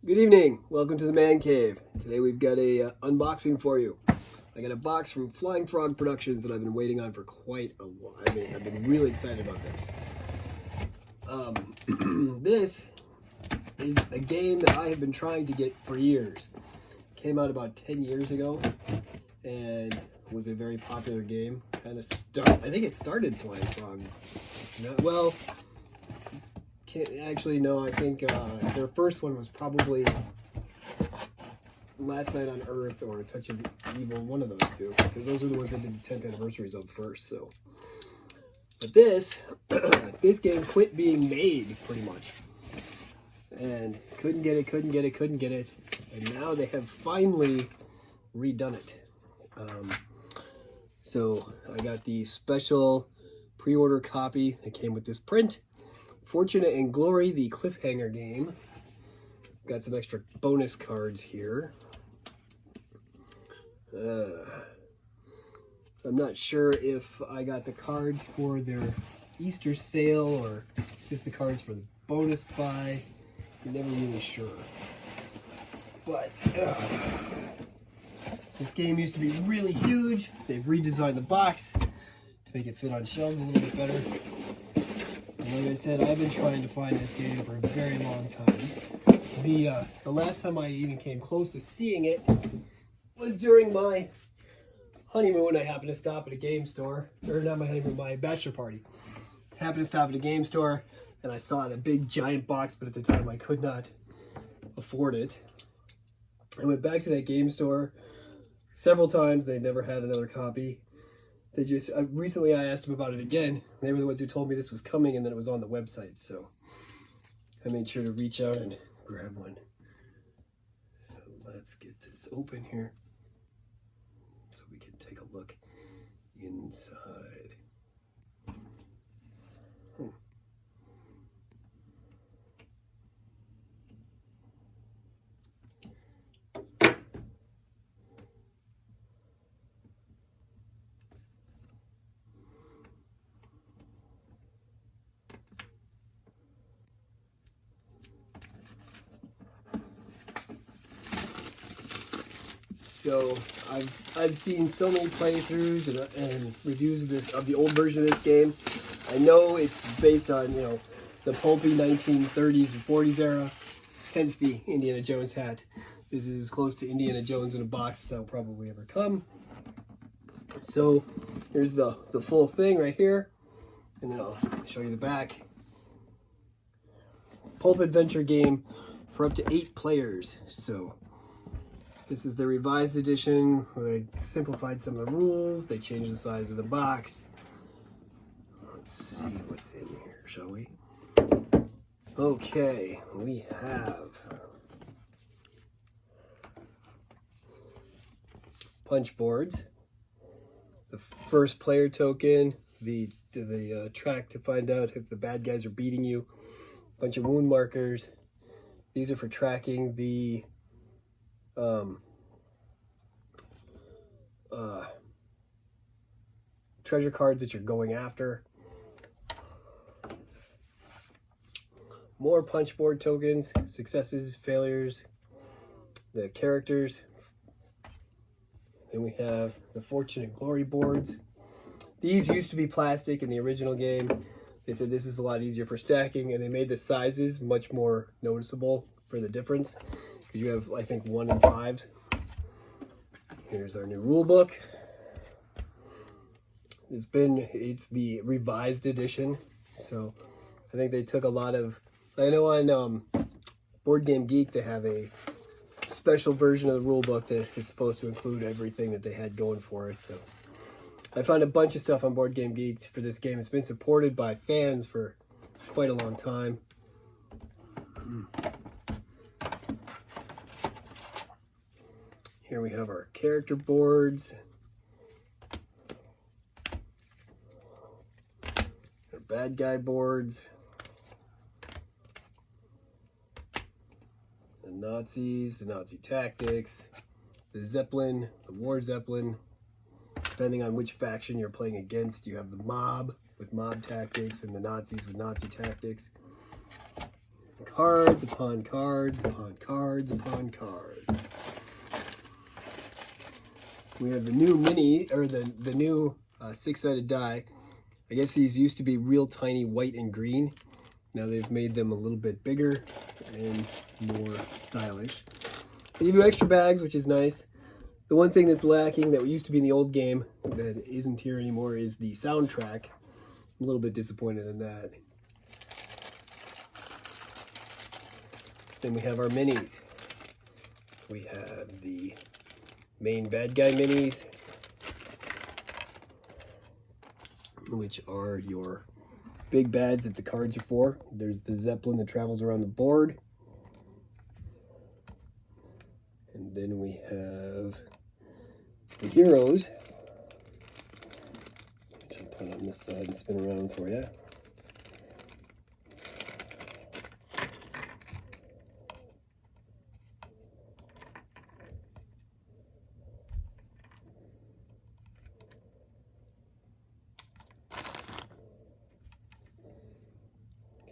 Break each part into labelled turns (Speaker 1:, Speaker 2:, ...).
Speaker 1: Good evening. Welcome to the Man Cave. Today we've got a unboxing for you. I got a box from Flying Frog Productions that I've been waiting on for quite a while. I've been really excited about this. This is a game that I have been trying to get for years. Came out about 10 years ago and was a very popular game. I think it started Flying Frog. Well, actually, no, I think their first one was probably Last Night on Earth or A Touch of Evil, one of those two, because those are the ones that did the 10th anniversaries of first. So, but this game quit being made pretty much, and couldn't get it, and now they have finally redone it. So I got the special pre-order copy that came with this print. Fortune and Glory, the cliffhanger game. Got some extra bonus cards here. I'm not sure if I got the cards for their Easter sale or just the cards for the bonus buy. I'm never really sure. But this game used to be really huge. They've redesigned the box to make it fit on shelves a little bit better. Like I said, I've been trying to find this game for a very long time. The last time I even came close to seeing it was during my honeymoon. I happened to stop at a game store, or not my honeymoon, my bachelor party. Happened to stop at a game store, and I saw the big giant box, but at the time I could not afford it. I went back to that game store several times. They never had another copy. They just recently I asked them about it again. They were the ones who told me this was coming, and then it was on the website. So I made sure to reach out and grab one. So let's get this open here so we can take a look inside. So I've seen so many playthroughs and reviews of the old version of this game. I know it's based on the pulpy 1930s and 40s era, hence the Indiana Jones hat. This is as close to Indiana Jones in a box as I'll probably ever come. So here's the full thing right here, and then I'll show you the back. Pulp adventure game for up to 8 players. So this is the revised edition where they simplified some of the rules. They changed the size of the box. Let's see what's in here, shall we? Okay, we have punch boards, the first player token, the track to find out if the bad guys are beating you, a bunch of wound markers. These are for tracking the treasure cards that you're going after. More punch board tokens, successes, failures, the characters. Then we have the Fortune and Glory boards. These used to be plastic in the original game. They said this is a lot easier for stacking, and they made the sizes much more noticeable for the difference, because you have, I think, 1 and 5s. Here's our new rule book. It's the revised edition, so I think they took a lot of, I know on Board Game Geek they have a special version of the rule book that is supposed to include everything that they had going for it. So I found a bunch of stuff on Board Game Geek for this game. It's been supported by fans for quite a long time. Here we have our character boards, our bad guy boards, the Nazis, the Nazi tactics, the Zeppelin, the War Zeppelin. Depending on which faction you're playing against, you have the mob with mob tactics and the Nazis with Nazi tactics. Cards upon cards upon cards upon cards. We have the new mini, or the new 6-sided die. I guess these used to be real tiny white and green. Now they've made them a little bit bigger and more stylish. They give you extra bags, which is nice. The one thing that's lacking that used to be in the old game that isn't here anymore is the soundtrack. I'm a little bit disappointed in that. Then we have our minis. We have the main bad guy minis, which are your big bads that the cards are for. There's the Zeppelin that travels around the board. And then we have the heroes, which I'll put on this side and spin around for you.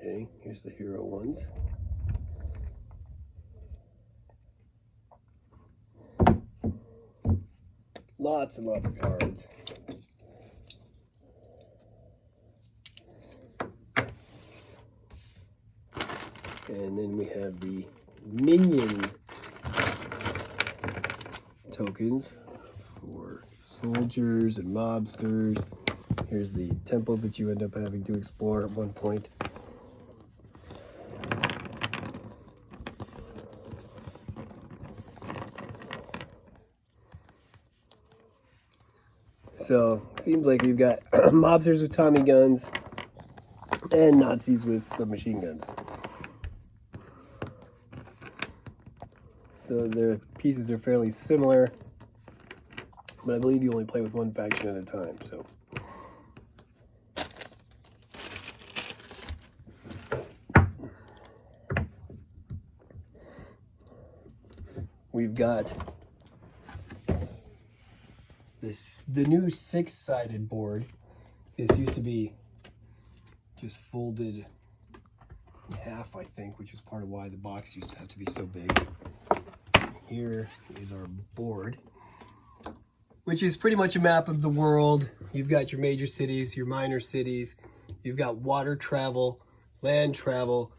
Speaker 1: Okay, here's the hero ones. Lots and lots of cards. And then we have the minion tokens for soldiers and mobsters. Here's the temples that you end up having to explore at one point. So, seems like we've got mobsters with Tommy guns and Nazis with submachine guns. So their pieces are fairly similar, but I believe you only play with one faction at a time. So we've got the new 6-sided board. This used to be just folded in half, I think, which is part of why the box used to have to be so big. Here is our board, which is pretty much a map of the world. You've got your major cities, your minor cities. You've got water travel, land travel.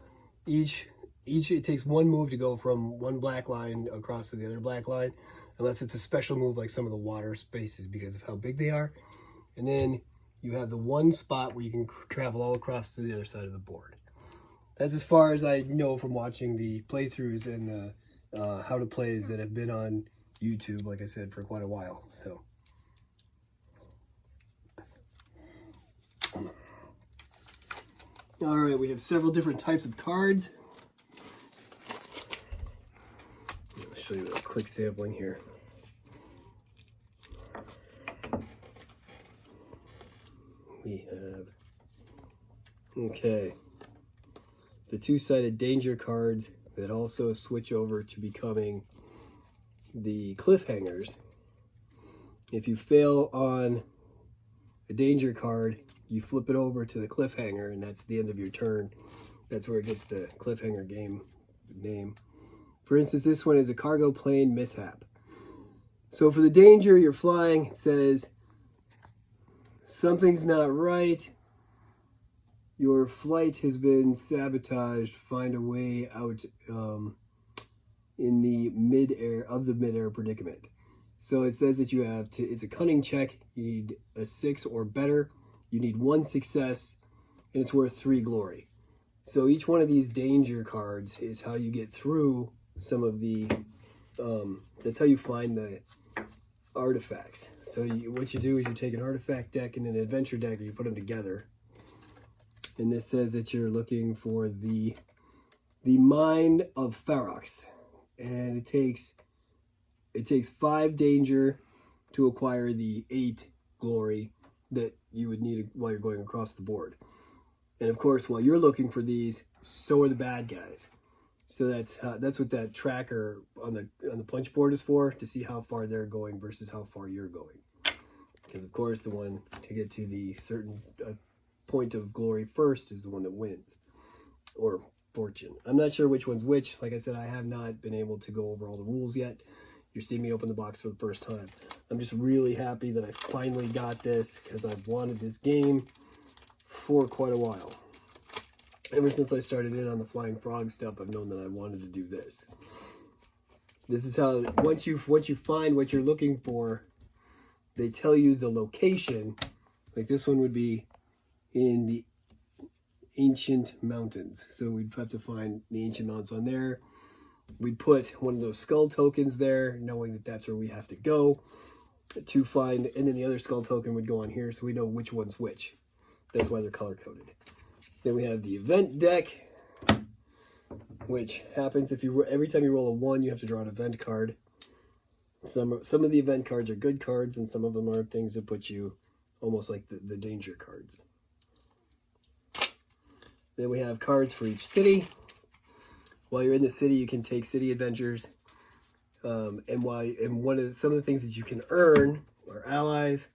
Speaker 1: Each it takes one move to go from one black line across to the other black line, unless it's a special move like some of the water spaces because of how big they are. And then you have the one spot where you can travel all across to the other side of the board. That's as far as I know from watching the playthroughs and the how to plays that have been on YouTube, like I said, for quite a while. So all right, we have several different types of cards. I'll show you a quick sampling here. We have, okay, the 2-sided danger cards that also switch over to becoming the cliffhangers. If you fail on a danger card, you flip it over to the cliffhanger, and that's the end of your turn. That's where it gets the cliffhanger game name. For instance, this one is a cargo plane mishap. So for the danger, you're flying, it says, something's not right. Your flight has been sabotaged. Find a way out in the mid-air predicament. So it says that you have to, it's a cunning check. You need a 6 or better. You need 1 success, and it's worth 3 glory. So each one of these danger cards is how you get through some of the, that's how you find the artifacts. So what you do is you take an artifact deck and an adventure deck, and you put them together. And this says that you're looking for the Mind of Ferox, and it takes 5 danger to acquire the 8 glory that you would need while you're going across the board. And of course, while you're looking for these, so are the bad guys. So that's what that tracker on the punch board is for, to see how far they're going versus how far you're going. Because of course, the one to get to the certain point of glory first is the one that wins, or fortune. I'm not sure which one's which. Like I said, I have not been able to go over all the rules yet. You're seeing me open the box for the first time. I'm just really happy that I finally got this because I've wanted this game for quite a while. Ever since I started in on the Flying Frog stuff, I've known that I wanted to do this. This is how, once you find what you're looking for, they tell you the location. Like this one would be in the Ancient Mountains. So we'd have to find the Ancient Mountains on there. We'd put one of those skull tokens there, knowing that that's where we have to go to find, and then the other skull token would go on here so we know which one's which. That's why they're color-coded. Then we have the event deck, which happens if you every time you roll a 1, you have to draw an event card. Some of the event cards are good cards, and some of them are things that put you almost like the danger cards. Then we have cards for each city. While you're in the city, you can take city adventures. And some of the things that you can earn are allies,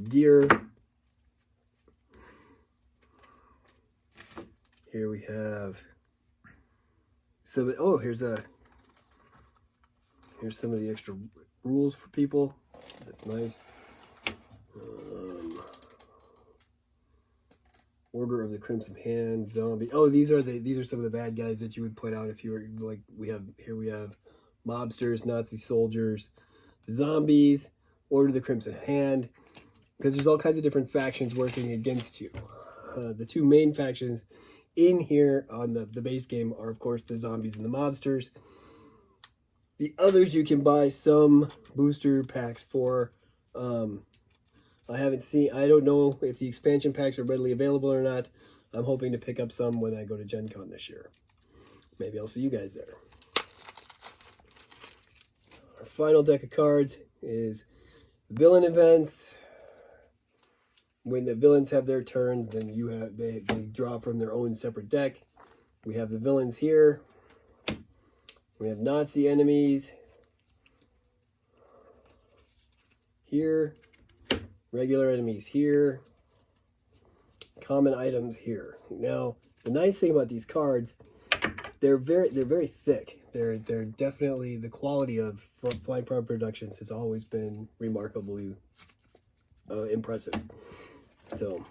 Speaker 1: gear. Here we have some. Oh, here's some of the extra rules for people. That's nice. Order of the Crimson Hand, zombie. Oh, these are some of the bad guys that you would put out if you were like we have mobsters, Nazi soldiers, zombies, Order of the Crimson Hand, because there's all kinds of different factions working against you. The two main factions in here on the base game are of course the zombies and the mobsters. The others you can buy some booster packs for. I don't know if the expansion packs are readily available or not. I'm hoping to pick up some when I go to Gen Con this year. Maybe I'll see you guys there. Our final deck of cards is villain events. When the villains have their turns, then they draw from their own separate deck. We have the villains here. We have Nazi enemies here. Regular enemies here, common items here. Now, the nice thing about these cards, they're very thick. They're definitely, the quality of Flying Frog Productions has always been remarkably impressive. So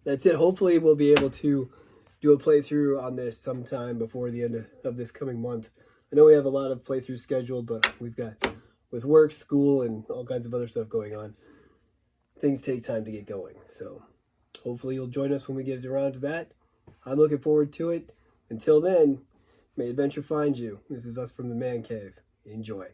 Speaker 1: that's it. Hopefully, we'll be able to do a playthrough on this sometime before the end of this coming month. I know we have a lot of playthroughs scheduled, but we've got, with work, school, and all kinds of other stuff going on, things take time to get going. So hopefully you'll join us when we get around to that. I'm looking forward to it. Until then, may adventure find you. This is us from the Man Cave. Enjoy.